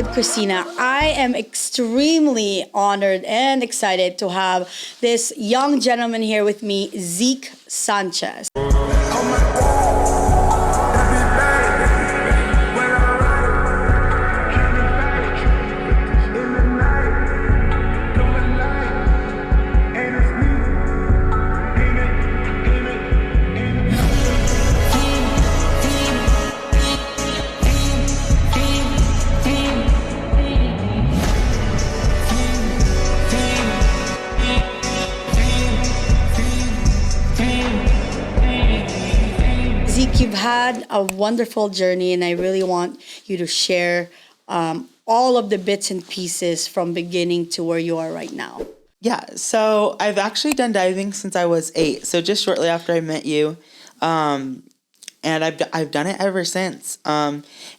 with Christina. I am extremely honored and excited to have this young gentleman here with me, Zeke Sanchez. You've had a wonderful journey, and I really want you to share all of the bits and pieces from beginning to where you are right now. Yeah, so I've actually done diving since I was 8, so just shortly after I met you, and I've done it ever since.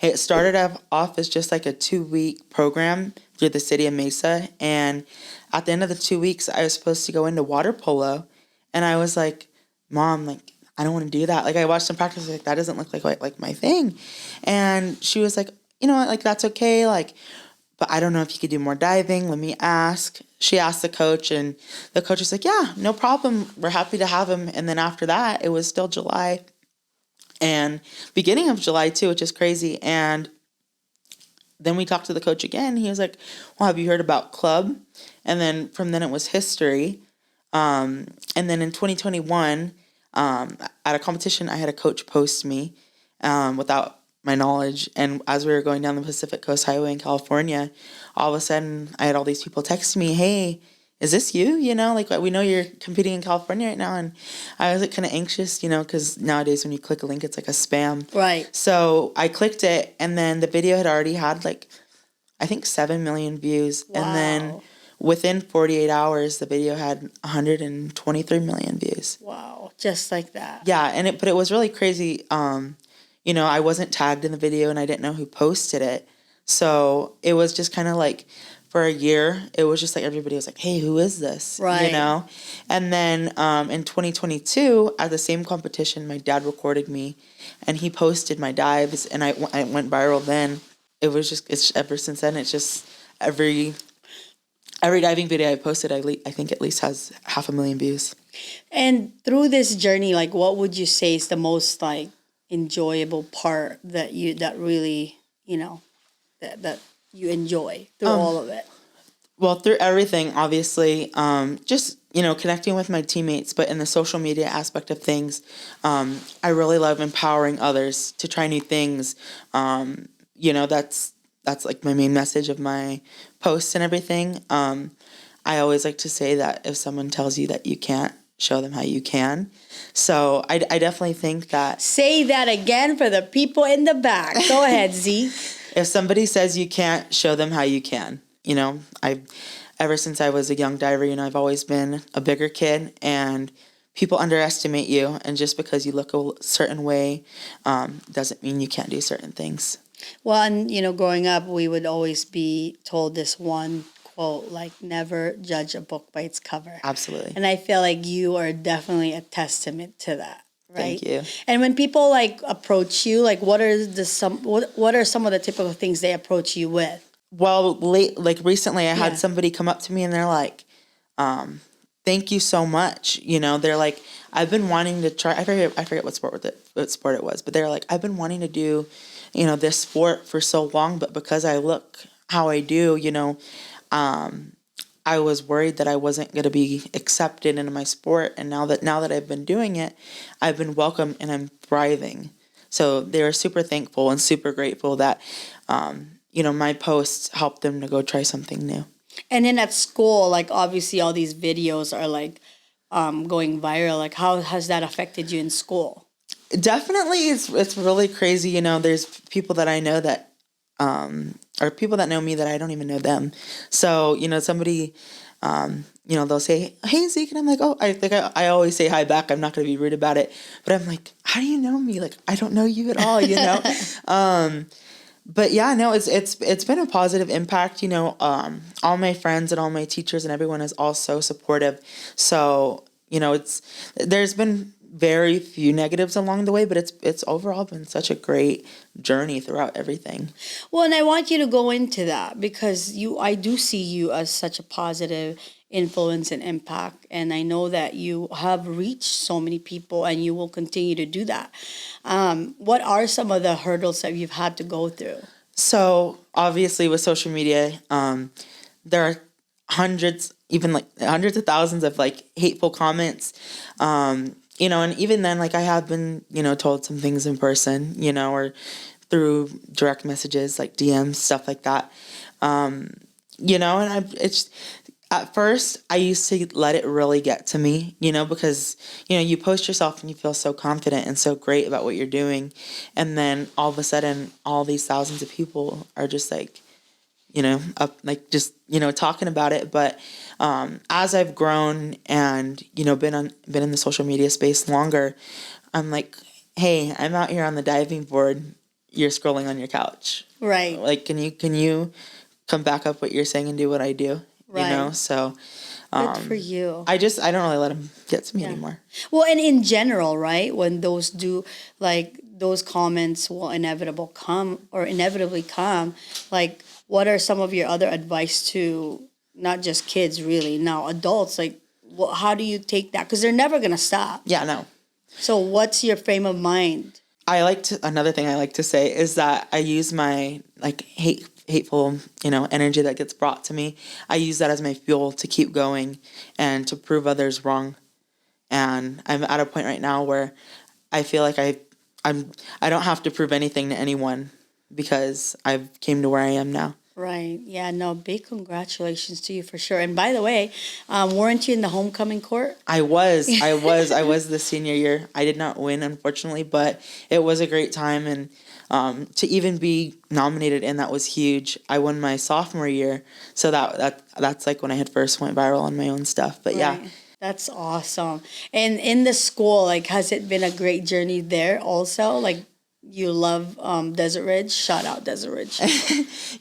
It started off as just like a 2-week program through the city of Mesa, and at the end of the 2 weeks, I was supposed to go into water polo, and I was like, Mom, like, I don't want to do that. Like, I watched some practice, like, that doesn't look like my thing. And she was like, you know what, like, that's okay. Like, but I don't know if you could do more diving. Let me ask. She asked the coach, and the coach was like, yeah, no problem. We're happy to have him. And then after that, it was still July and beginning of July too, which is crazy. And then we talked to the coach again. He was like, well, have you heard about club? And then from then it was history. And then in 2021, at a competition, I had a coach post me without my knowledge. And as we were going down the Pacific Coast Highway in California, all of a sudden I had all these people text me, hey, is this you? You know, like, we know you're competing in California right now. And I was like kind of anxious, you know, because nowadays when you click a link, it's like a spam. Right. So I clicked it, and then the video had already had like, I think 7 million views. Wow. And then within 48 hours, the video had 123 million views. Wow, just like that. Yeah, but it was really crazy. You know, I wasn't tagged in the video, and I didn't know who posted it. So it was just kind of like, for a year, it was just like everybody was like, hey, who is this? Right. You know? And then in 2022, at the same competition, my dad recorded me, and he posted my dives, and I went viral then. It was just, it's ever since then, it's just every diving video I posted, I think at least has 500,000 views. And through this journey, like, what would you say is the most like enjoyable part that really, you know, that you enjoy through all of it? Well, through everything, obviously, just, you know, connecting with my teammates, but in the social media aspect of things, I really love empowering others to try new things. You know, that's like my main message of my posts and everything. I always like to say that if someone tells you that you can't, show them how you can. So I definitely think that... Say that again for the people in the back. Go ahead, Z. If somebody says you can't, show them how you can. You know, ever since I was a young diver, you know, I've always been a bigger kid, and people underestimate you. And just because you look a certain way doesn't mean you can't do certain things. Well, and, you know, growing up, we would always be told this one quote, like, never judge a book by its cover. Absolutely. And I feel like you are definitely a testament to that, right? Thank you. And when people, like, approach you, like, what are some of the typical things they approach you with? Well, recently I had somebody come up to me, and they're like, thank you so much. You know, they're like, I've been wanting to try, I forget what sport it was, but they're like, I've been wanting to do, you know, this sport for so long, but because I look how I do, you know, I was worried that I wasn't going to be accepted into my sport. And now that I've been doing it, I've been welcomed and I'm thriving. So they were super thankful and super grateful that, you know, my posts helped them to go try something new. And then at school, like, obviously all these videos are like going viral. Like, how has that affected you in school? Definitely, it's really crazy. You know, there's people that I know that, or people that know me that I don't even know them. So, you know, somebody, you know, they'll say, hey, Zeke, and I'm like, oh, I always say hi back. I'm not going to be rude about it. But I'm like, how do you know me? Like, I don't know you at all, you know? But yeah, no, it's been a positive impact. You know, all my friends and all my teachers and everyone is all so supportive. So, you know, there's been very few negatives along the way, but it's overall been such a great journey throughout everything. Well, and I want you to go into that because I do see you as such a positive influence and impact, and I know that you have reached so many people, and you will continue to do that. What are some of the hurdles that you've had to go through? So obviously with social media, there are even like hundreds of thousands of like hateful comments. And even then, like I have been, told some things in person, or through direct messages, like DMs, stuff like that. It's at first I used to let it really get to me, because, you post yourself and you feel so confident and so great about what you're doing. And then all of a sudden, all these thousands of people are just like, up, like just, talking about it. But as I've grown and, been in the social media space longer, I'm like, hey, I'm out here on the diving board. You're scrolling on your couch. Right. Like, can you come back up what you're saying and do what I do? Right. So good for you. I don't really let them get to me anymore. Well, and in general, right, when those comments will inevitably come, like, what are some of your other advice to not just kids, really, now adults? Like, how do you take that? Because they're never going to stop. Yeah, no. So what's your frame of mind? Another thing I like to say is that I use my like hateful, energy that gets brought to me. I use that as my fuel to keep going and to prove others wrong. And I'm at a point right now where I feel like I don't have to prove anything to anyone because I've came to where I am now. Right. Yeah, no, big congratulations to you for sure. And by the way, weren't you in the homecoming court? I was the senior year. I did not win, unfortunately, but it was a great time. And to even be nominated in that was huge. I won my sophomore year. So that's like when I had first went viral on my own stuff. But yeah. That's awesome. And in the school, like, has it been a great journey there also? Like, you love Desert Ridge? Shout out Desert Ridge.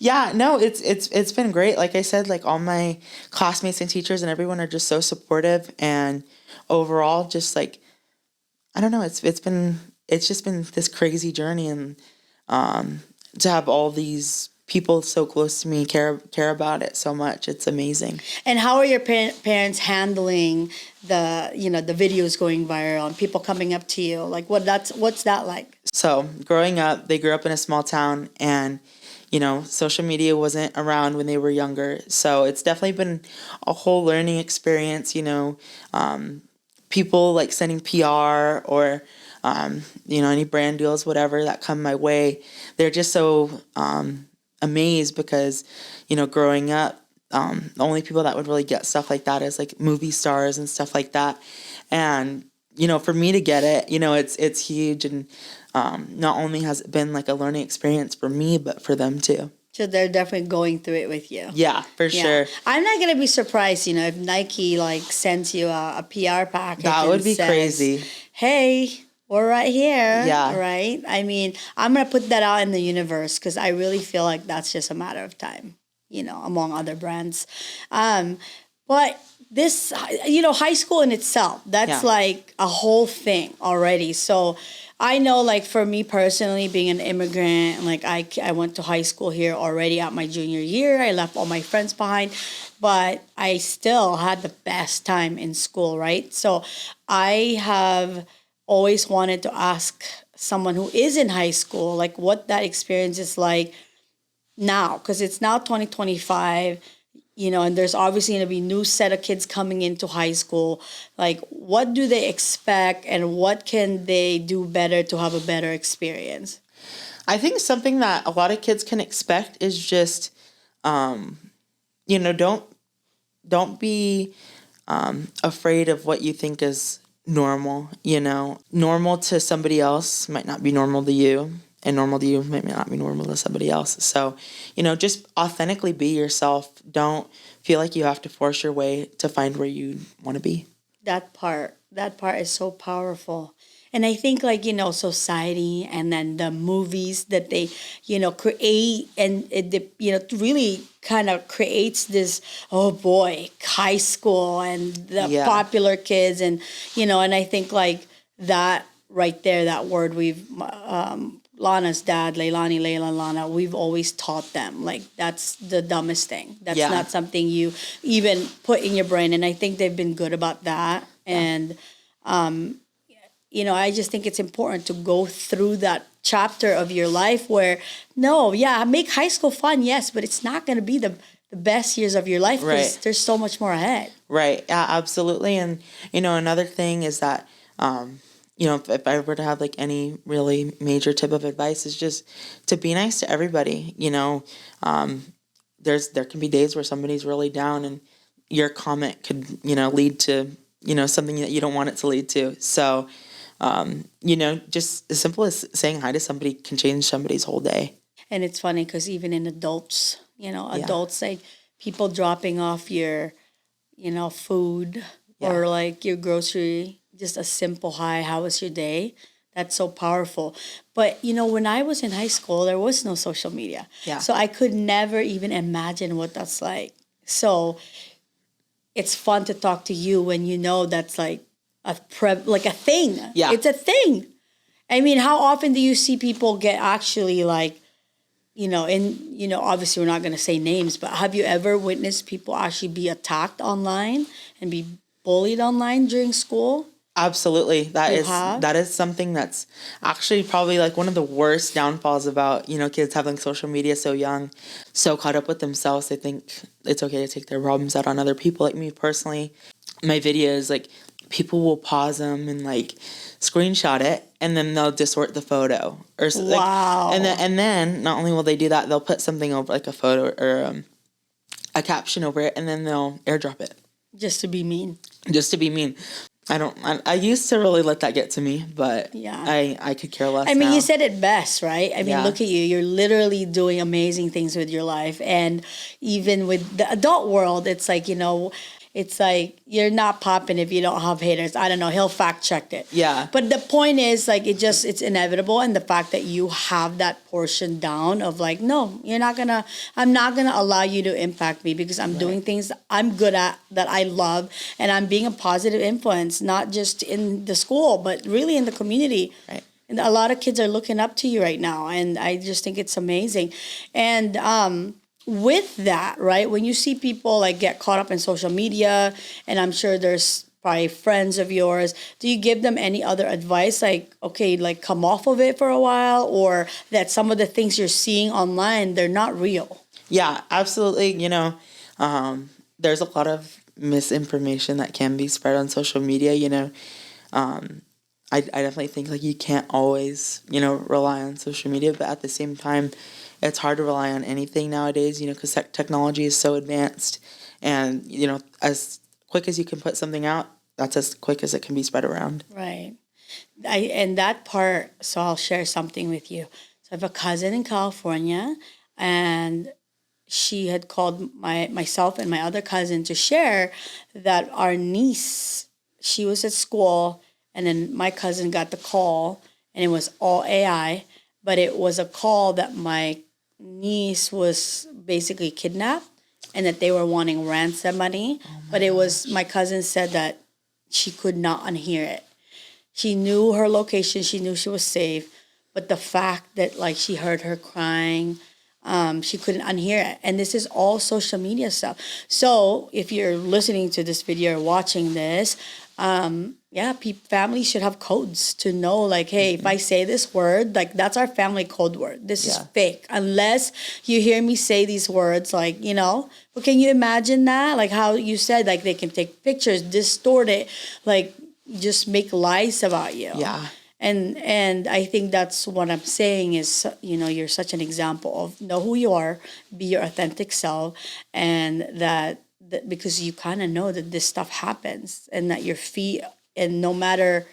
Yeah, no, it's been great. Like I said, like all my classmates and teachers and everyone are just so supportive, and overall just like, I don't know, it's just been this crazy journey, and to have all these people so close to me care about it so much. It's amazing. And how are your parents handling the videos going viral and people coming up to you? Like, what's that like? So growing up, they grew up in a small town, and social media wasn't around when they were younger. So it's definitely been a whole learning experience. People like sending PR or any brand deals, whatever that come my way. They're just so amazed because, growing up, the only people that would really get stuff like that is like movie stars and stuff like that. And, for me to get it, it's huge. And not only has it been like a learning experience for me, but for them too. So they're definitely going through it with you. Yeah, for sure. I'm not going to be surprised, if Nike like sends you a PR package. That would be crazy. Hey, we're right here. Yeah. Right? I mean, I'm going to put that out in the universe because I really feel like that's just a matter of time, among other brands. But this, high school in itself, that's like a whole thing already. So I know, like, for me personally, being an immigrant, like, I went to high school here already at my junior year. I left all my friends behind, but I still had the best time in school, right? So I have always wanted to ask someone who is in high school, like, what that experience is like now, because it's now 2025, and there's obviously going to be a new set of kids coming into high school. Like, what do they expect and what can they do better to have a better experience? I think something that a lot of kids can expect is just, don't be afraid of what you think is normal. Normal to somebody else might not be normal to you, and normal to you might not be normal to somebody else. So, just authentically be yourself. Don't feel like you have to force your way to find where you want to be. That part is so powerful. And I think, like, society and then the movies that they, create, and it, really kind of creates this, oh boy, high school and the popular kids. And, and I think, like, that right there, that word Lana's dad, Leilani, Leila, Lana, we've always taught them, like, that's the dumbest thing. That's not something you even put in your brain. And I think they've been good about that. And, I just think it's important to go through that chapter of your life where, make high school fun, yes, but it's not going to be the best years of your life because there's so much more ahead. Right. Yeah, absolutely. And, another thing is that, if I were to have like any really major tip of advice is just to be nice to everybody. There can be days where somebody's really down and your comment could, lead to, something that you don't want it to lead to. So, just as simple as saying hi to somebody can change somebody's whole day. And it's funny because even in adults, adults, like people dropping off your, food or like your grocery, just a simple hi, how was your day? That's so powerful. But, when I was in high school, there was no social media. Yeah. So I could never even imagine what that's like. So it's fun to talk to you when that's like a thing. Yeah. It's a thing. I mean, how often do you see people get actually like, obviously we're not going to say names, but have you ever witnessed people actually be attacked online and be bullied online during school? Absolutely. That is something that's actually probably like one of the worst downfalls about, kids having social media so young, so caught up with themselves. They think it's okay to take their problems out on other people. Like me personally, my videos, like people will pause them and like screenshot it and then they'll distort the photo or something. Wow. And then not only will they do that, they'll put something over like a photo or a caption over it and then they'll airdrop it. Just to be mean. I used to really let that get to me, but I could care less. I mean, now. You said it best, right? I mean, look at you. You're literally doing amazing things with your life. And even with the adult world, it's like, it's like you're not popping if you don't have haters. I don't know. He'll fact check it. Yeah. But the point is like it's inevitable. And the fact that you have that portion down of like, no, I'm not going to allow you to impact me because I'm doing things I'm good at that I love. And I'm being a positive influence, not just in the school, but really in the community. Right. And a lot of kids are looking up to you right now. And I just think it's amazing. And, with that, right, when you see people like get caught up in social media, and I'm sure there's probably friends of yours, do you give them any other advice? Like, okay, like come off of it for a while, or that some of the things you're seeing online, they're not real? Yeah, absolutely. There's a lot of misinformation that can be spread on social media, I definitely think like you can't always, rely on social media, but at the same time, it's hard to rely on anything nowadays, because technology is so advanced and, as quick as you can put something out, that's as quick as it can be spread around. Right. And that part, so I'll share something with you. So I have a cousin in California and she had called myself and my other cousin to share that our niece, she was at school and then my cousin got the call and it was all AI, but it was a call that my niece was basically kidnapped and that they were wanting ransom money. But it was, my cousin said that she could not unhear it. She knew her location. She knew she was safe. But the fact that like she heard her crying, she couldn't unhear it. And this is all social media stuff. So if you're listening to this video or watching this, families should have codes to know like, hey, if I say this word, like that's our family code word. This is fake. Unless you hear me say these words, like, but can you imagine that? Like how you said, like they can take pictures, distort it, like just make lies about you. Yeah. And I think that's what I'm saying is, you're such an example of know who you are, be your authentic self, and that because you kind of know that this stuff happens and that your feet, and no matter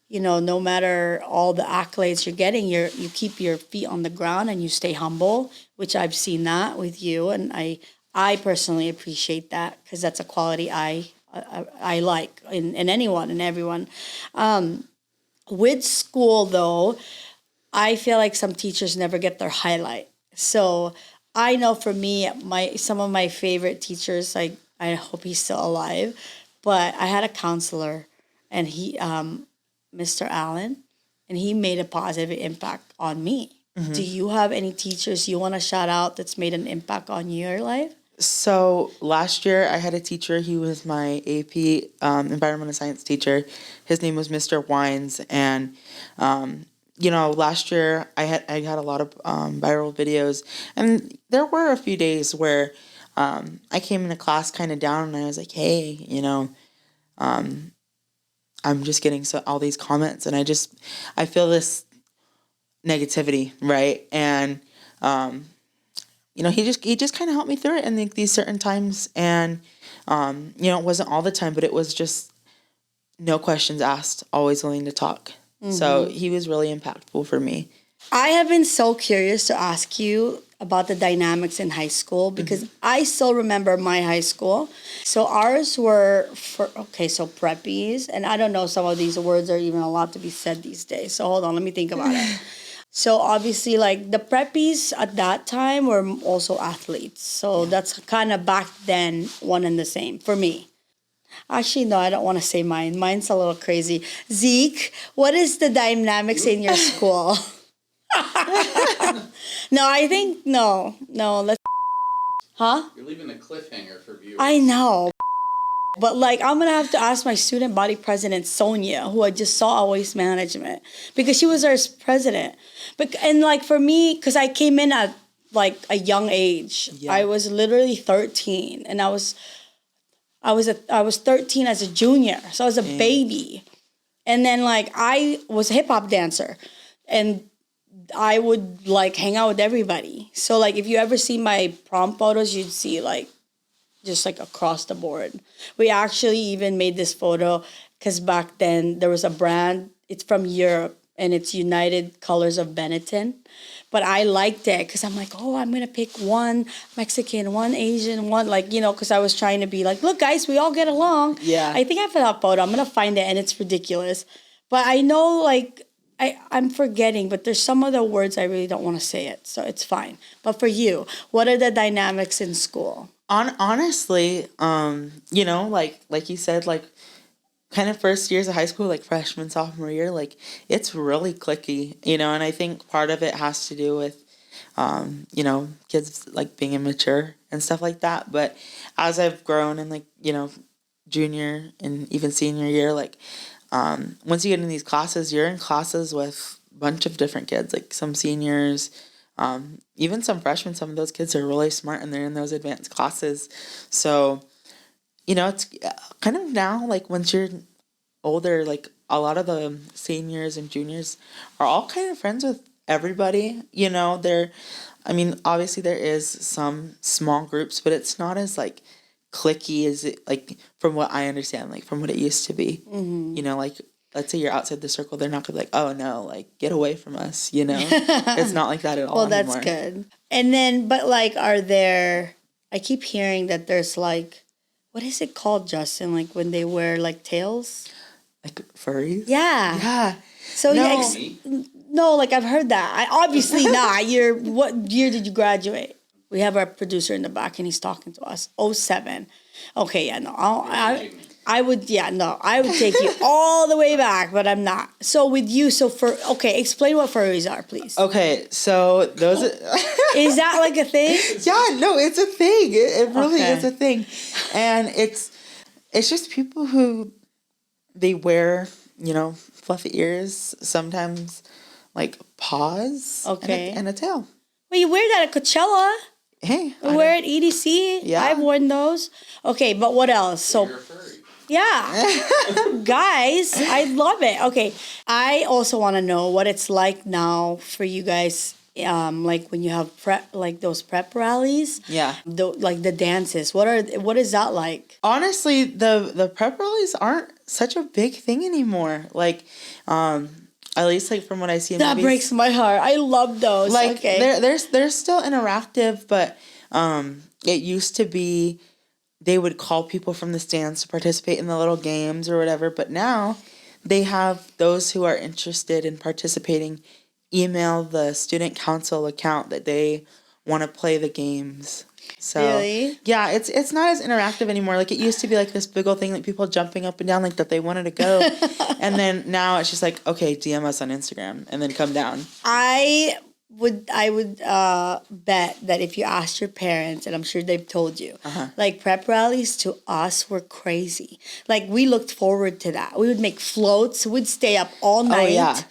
all the accolades you're getting, you keep your feet on the ground and you stay humble, which I've seen that with you. And I personally appreciate that because that's a quality I like in anyone and everyone. With school, though, I feel like some teachers never get their highlight. So I know for me, some of my favorite teachers, like I hope he's still alive, but I had a counselor, and Mr. Allen, and he made a positive impact on me. Do you have any teachers you want to shout out that's made an impact on your life? So last year I had a teacher. He was my AP environmental science teacher. His name was Mr. Wines, and last year I had a lot of viral videos, and there were a few days where I came into class kind of down, and I was like, hey, I'm just getting all these comments, and I feel this negativity, right? And he just kind of helped me through it in these certain times, and it wasn't all the time, but it was just no questions asked, always willing to talk. So he was really impactful for me. I have been so curious to ask you about the dynamics in high school, because I still remember my high school. So ours were preppies, and I don't know, some of these words are even allowed to be said these days. So hold on, let me think about it. So obviously, like, the preppies at that time were also athletes. So that's kind of back then one and the same for me. Actually, no, I don't want to say mine. Mine's a little crazy. Zeke, what is the dynamics in your school? No, I think, no, let's... Huh? You're leaving a cliffhanger for viewers. I know. But, like, I'm going to have to ask my student body president, Sonia, who I just saw at Waste Management, because she was our president. And, like, for me, because I came in at, like, a young age. Yeah. I was literally 13, and I was 13 as a junior, so I was a baby. And then, like, I was a hip-hop dancer, and I would, like, hang out with everybody. So, like, if you ever see my prom photos, you'd see, like, just, like, across the board. We actually even made this photo because back then there was a brand. It's from Europe, and it's United Colors of Benetton. But I liked it because I'm like, oh, I'm going to pick one Mexican, one Asian, one, like, because I was trying to be like, look, guys, we all get along. Yeah. I think I have that photo. I'm going to find it, and it's ridiculous. But I know, like, I'm forgetting, but there's some other words I really don't want to say it, so it's fine. But for you, what are the dynamics in school? Honestly, like you said, like, kind of first years of high school, like freshman, sophomore year, like, it's really cliquey, and I think part of it has to do with, kids, like, being immature and stuff like that. But as I've grown and, like, junior and even senior year, like, once you get in these classes, you're in classes with a bunch of different kids, like some seniors, even some freshmen. Some of those kids are really smart, and they're in those advanced classes. So, it's kind of now, like, once you're older, like, a lot of the seniors and juniors are all kind of friends with everybody. Obviously there is some small groups, but it's not as, like, cliquey as it, like, from what I understand, like, from what it used to be. Like, let's say you're outside the circle, they're not gonna be like, oh no, like, get away from us, It's not like that at all. Well, that's anymore. Good. And then, but, like, I keep hearing that there's, like, what is it called, Justin? Like, when they wear, like, tails? Like furries? Yeah. Yeah. So, no, like, I've heard that. Obviously not. What year did you graduate? We have our producer in the back, and he's talking to us. 07. Okay, yeah, no. I would take you all the way back, but I'm not. So with you, explain what furries are, please. Okay, so those is that like a thing? Yeah, no, it's a thing. It really is a thing. And it's just people who, they wear, fluffy ears, sometimes, like, paws, and a tail. Well, you wear that at Coachella. Hey. We wear it at EDC. Yeah. I've worn those. Okay, but what else? So you're a furry. Yeah. Guys, I love it. Okay, I also want to know what it's like now for you guys, like, when you have those prep rallies. Yeah. Like the dances. What is that like? Honestly, the prep rallies aren't such a big thing anymore. Like, at least, like, from what I see in that movies, breaks my heart. I love those. Like, okay. they're still interactive, but it used to be they would call people from the stands to participate in the little games or whatever. But now they have those who are interested in participating email the student council account that they want to play the games. So Really? yeah, it's not as interactive anymore. Like it used to be like this big old thing, like people jumping up and down like that they wanted to go. And then now it's just like, okay, DM us on Instagram and then come down. I would bet that if you asked your parents, and I'm sure they've told you, like prep rallies to us were crazy. Like we looked forward to that. We would make floats. We'd stay up all night. Oh yeah.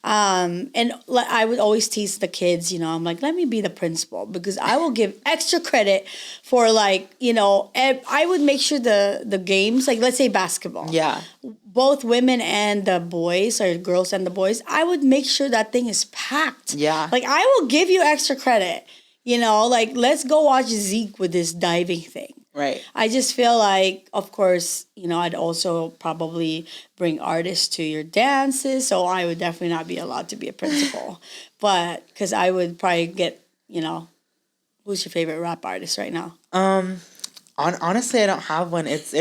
And like I would always tease the kids, I'm like, let me be the principal because I will give extra credit for like, I would make sure the games, like let's say basketball. Yeah. Both women and the boys, or girls and the boys, I would make sure that thing is packed. Yeah. Like I will give you extra credit. Like let's go watch Zeke with this diving thing. Right. I just feel like, of course, I'd also probably bring artists to your dances. So I would definitely not be allowed to be a principal. But because I would probably get, who's your favorite rap artist right now? Honestly, I don't have one. It's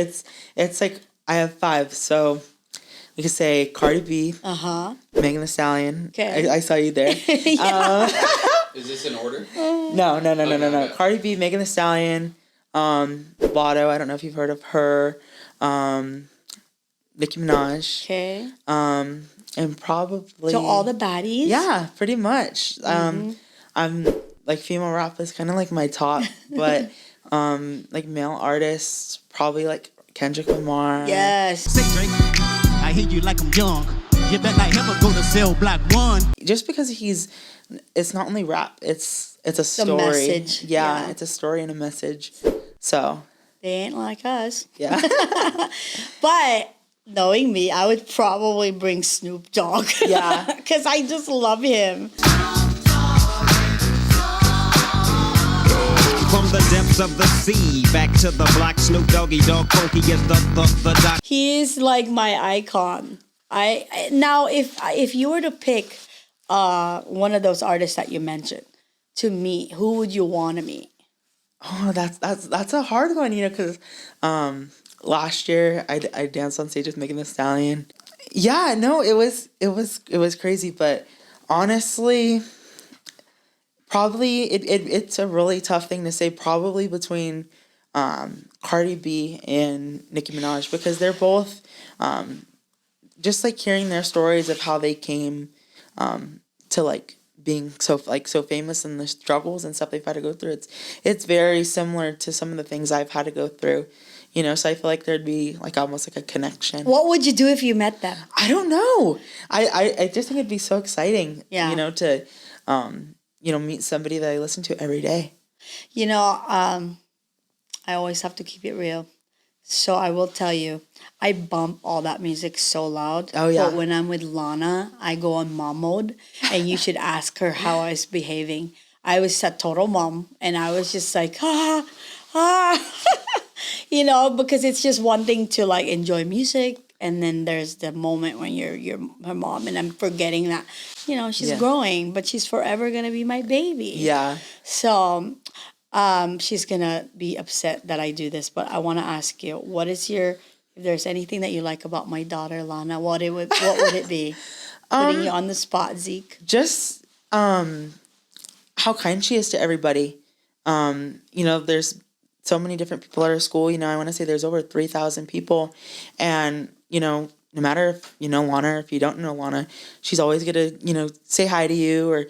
like I have 5. So we could say Cardi B, Megan Thee Stallion. Okay. I saw you there. Is this in order? No. Cardi B, Megan Thee Stallion. Votto, I don't know if you've heard of her. Nicki Minaj. Okay. And probably. So all the baddies? Yeah, pretty much. I'm like female rap is kind of like my top, but like male artists, probably like Kendrick Lamar. Yes. Say Drake, I hate you like I'm young. You better not ever go to cell block 1. Just because it's not only rap, it's a story. message. Yeah, it's a story and a message. So They ain't like us. yeah. But knowing me, I would probably bring Snoop Dogg. Yeah. Because I just love him. From the depths of the sea, back to the block, Snoop Doggy Dogg Funky is the doc. He is like my icon. Now, if you were to pick one of those artists that you mentioned to meet, who would you want to meet? Oh, that's a hard one, because last year I danced on stage with Megan Thee Stallion. Yeah, no, it was crazy, but honestly, probably it's a really tough thing to say. Probably between Cardi B and Nicki Minaj, because they're both just like hearing their stories of how they came to like being so famous and the struggles and stuff they've had to go through. It's very similar to some of the things I've had to go through, so I feel like there'd be like almost like a connection. What would you do if you met them? I don't know. I just think it'd be so exciting, Yeah. To meet somebody that I listen to every day. I always have to keep it real. So I will tell you, I bump all that music so loud. Oh, yeah. But when I'm with Lana, I go on mom mode, and you should ask her how I was behaving. I was a total mom, and I was just like, because it's just one thing to like enjoy music, and then there's the moment when you're her mom, and I'm forgetting that, she's growing, but she's forever gonna be my baby. Yeah. So, she's gonna be upset that I do this, but I want to ask you, if there's anything that you like about my daughter Lana, what would it be? Putting you on the spot, Zeke. Just how kind she is to everybody. There's so many different people at her school. I want to say there's over 3,000 people, and no matter if you know Lana or if you don't know Lana, she's always gonna say hi to you or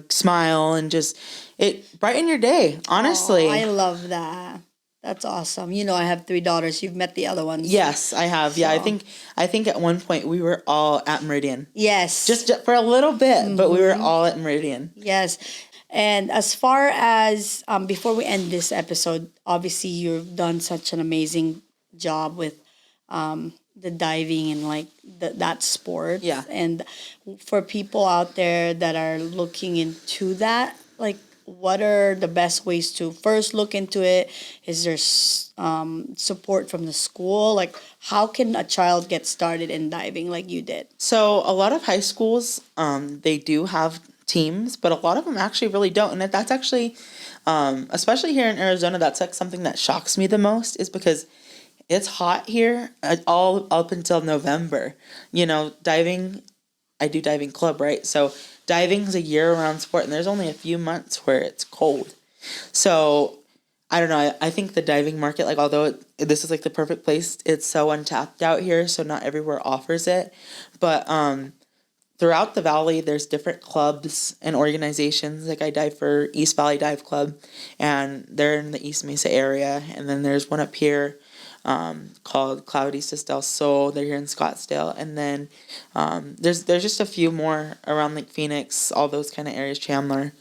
smile, and just it brighten your day. Honestly, I love that. That's awesome. I have 3 daughters. You've met the other ones. Yes, I have. Yeah, So. I think at one point we were all at Meridian. Yes. Just for a little bit, but we were all at Meridian. Yes. And as far as, before we end this episode, obviously you've done such an amazing job with the diving and like that sport. Yeah. And for people out there that are looking into that, like, what are the best ways to first look into it? Is there support from the school? Like, how can a child get started in diving like you did? So a lot of high schools, they do have teams, but a lot of them actually really don't. And that's actually, especially here in Arizona, that's like something that shocks me the most, is because it's hot here all up until November. Diving, I do diving club, right? So diving is a year-round sport, and there's only a few months where it's cold. So I don't know. I think the diving market, like, although this is like the perfect place, it's so untapped out here. So not everywhere offers it. But throughout the valley, there's different clubs and organizations. Like I dive for East Valley Dive Club, and they're in the East Mesa area. And then there's one up here called Claudistas del Sol. They're here in Scottsdale. And then there's just a few more around like Phoenix, all those kind of areas, Chandler.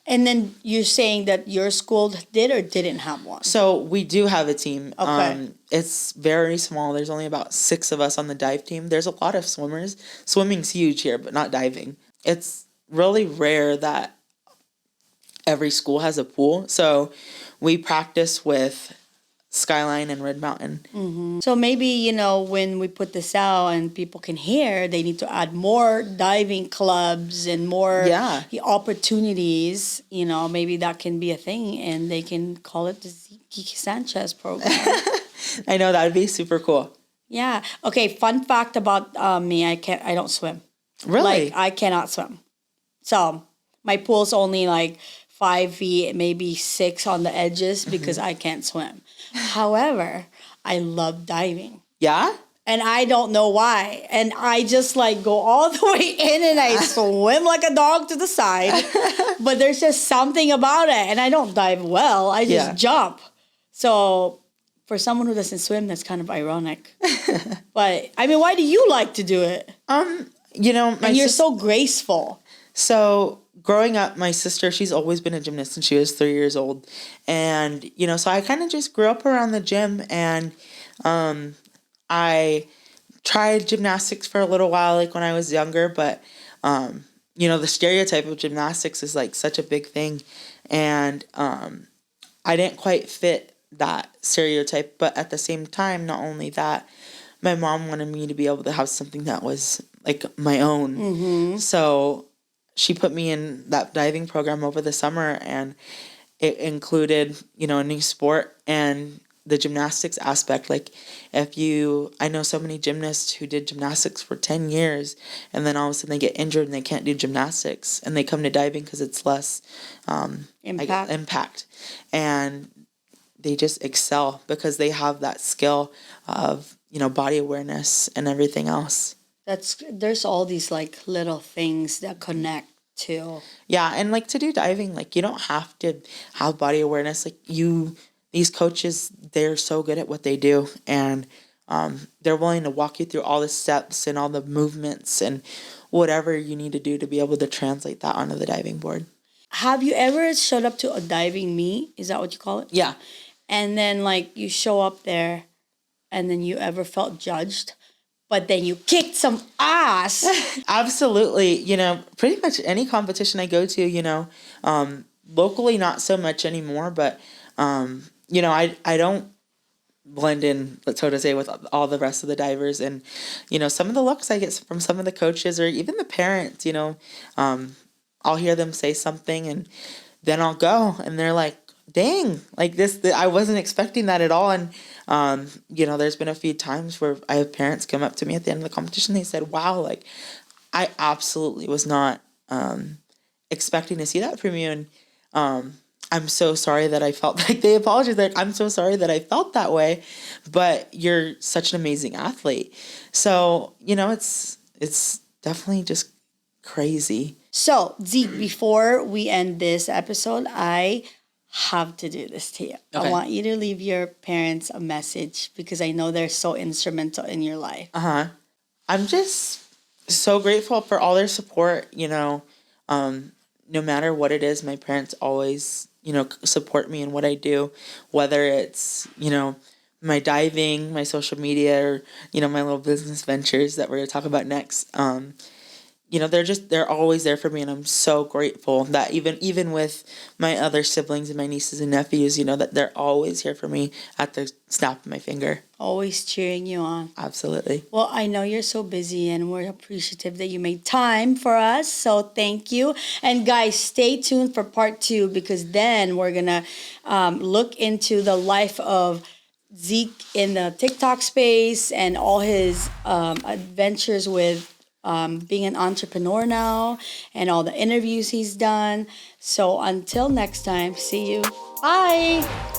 And then you're saying that your school did or didn't have one? So we do have a team. Okay. It's very small. There's only about 6 of us on the dive team. There's a lot of swimmers. Swimming's huge here, but not diving. It's really rare that every school has a pool. So we practice with Skyline and Red Mountain. So maybe, when we put this out and people can hear, they need to add more diving clubs and more opportunities. Maybe that can be a thing, and they can call it the Zeke Sanchez program. I know, that would be super cool. Yeah. Okay, fun fact about me, I don't swim. Really? Like, I cannot swim. So my pool's only like 5 feet, maybe 6 on the edges because I can't swim. However, I love diving. Yeah? And I don't know why. And I just like go all the way in and I swim like a dog to the side. But there's just something about it. And I don't dive well. I just jump. So for someone who doesn't swim, that's kind of ironic. But I mean, why do you like to do it? And you're so graceful. So growing up, my sister, she's always been a gymnast since she was 3 years old. And, so I kind of just grew up around the gym, and I tried gymnastics for a little while, like when I was younger, but, the stereotype of gymnastics is like such a big thing. And I didn't quite fit that stereotype, but at the same time, not only that, my mom wanted me to be able to have something that was like my own. So she put me in that diving program over the summer, and it included, a new sport and the gymnastics aspect. Like I know so many gymnasts who did gymnastics for 10 years, and then all of a sudden they get injured and they can't do gymnastics, and they come to diving because it's less impact. And they just excel because they have that skill of, body awareness and everything else. There's all these like little things that connect to. Yeah, and like to do diving, like you don't have to have body awareness. Like these coaches, they're so good at what they do, and they're willing to walk you through all the steps and all the movements and whatever you need to do to be able to translate that onto the diving board. Have you ever showed up to a diving meet? Is that what you call it? Yeah. And then like you show up there, and then you ever felt judged? But then you kicked some ass. Absolutely. Pretty much any competition I go to, locally, not so much anymore, but, I don't blend in, so to say, with all the rest of the divers. And, some of the looks I get from some of the coaches or even the parents, I'll hear them say something, and then I'll go, and they're like, dang, like this, I wasn't expecting that at all. And, there's been a few times where I have parents come up to me at the end of the competition. They said, wow, like I absolutely was not, expecting to see that from you. And, I'm so sorry that I felt like they apologized. Like, I'm so sorry that I felt that way, but you're such an amazing athlete. So, it's definitely just crazy. So Zeke, before we end this episode, I have to do this to you. Okay. I want you to leave your parents a message because I know they're so instrumental in your life. I'm just so grateful for all their support. No matter what it is, my parents always, support me in what I do, whether it's, my diving, my social media, or, my little business ventures that we're going to talk about next. They're always there for me, and I'm so grateful that even with my other siblings and my nieces and nephews, that they're always here for me at the snap of my finger. Always cheering you on. Absolutely. Well, I know you're so busy, and we're appreciative that you made time for us, so thank you. And guys, stay tuned for part 2, because then we're gonna look into the life of Zeke in the TikTok space and all his adventures with being an entrepreneur now and all the interviews he's done. So until next time, see you. Bye.